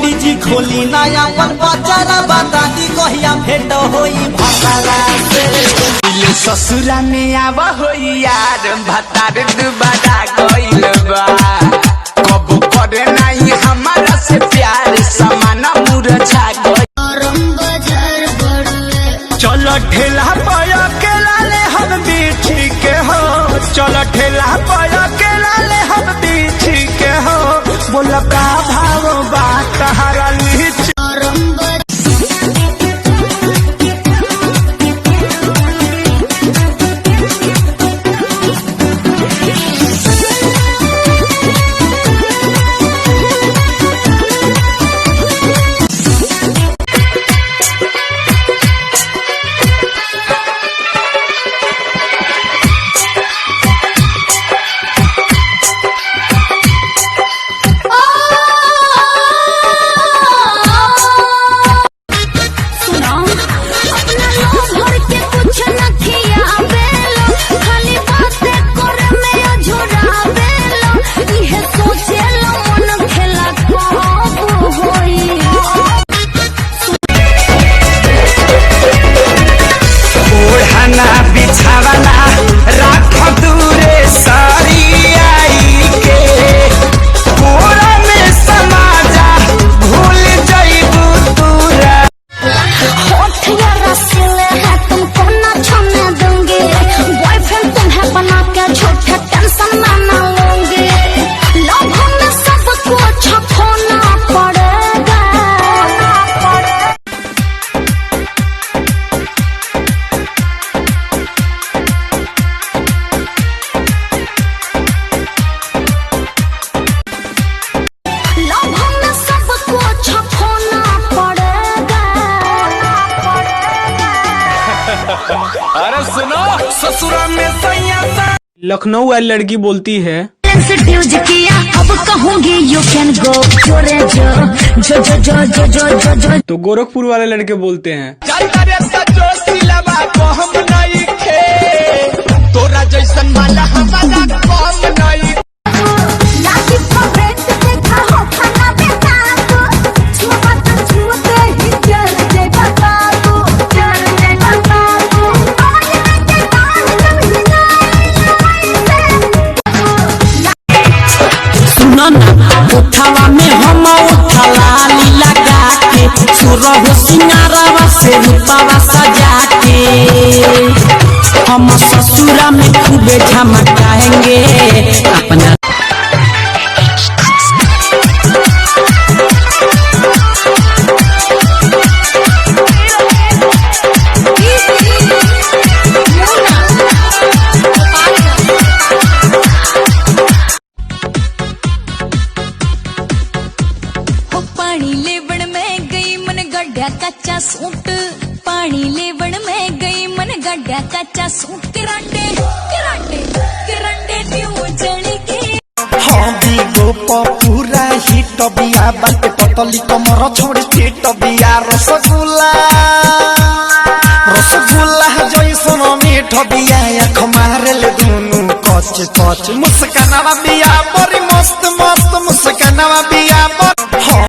पंडित जी खोली नया अपन बचारा बता दी कहिया भेंट होई भतारा से ससुरा में आवा होई यार भतार दुबारा गइल बा कब करे नहीं हमारा से प्यार समाना मुरझा गइल। चलो ठेला पाया के लाले हम बीठी के हो चलो ठेला पाया के लाले हम बीठी के हो बोल का भाव बा तहरा नीच अरे सुनो ससुरा में सैया लखनऊ वाली लड़की बोलती है अब कहूँगी यू कैन गो जो तो गोरखपुर वाले लड़के बोलते हैं तोरा जैसन वाला हमारा कम नहीं उठावा में हम उठलाली लगा के सुरह सिंगारवा से रूपावा सजा के हम ससुरा में खूबे झमकाएंगे अपना। पानी लेवण में गई मन गड्ढा कच्चा सूट पानी लेवण में गई मन गड्ढा कच्चा सूट किरांडे किरांडे किरांडे क्यों जड़ के हाँ बीगो पूरा ही टबिया बाटे पतली कमर छोड़ के टबिया रसगुल्ला रसगुल्ला जैसन मीठ बिया आँख मारेले दुनु कच कच मुस्कानावा बिया बड़ी मस्त मस्त मुस्कानावा बिया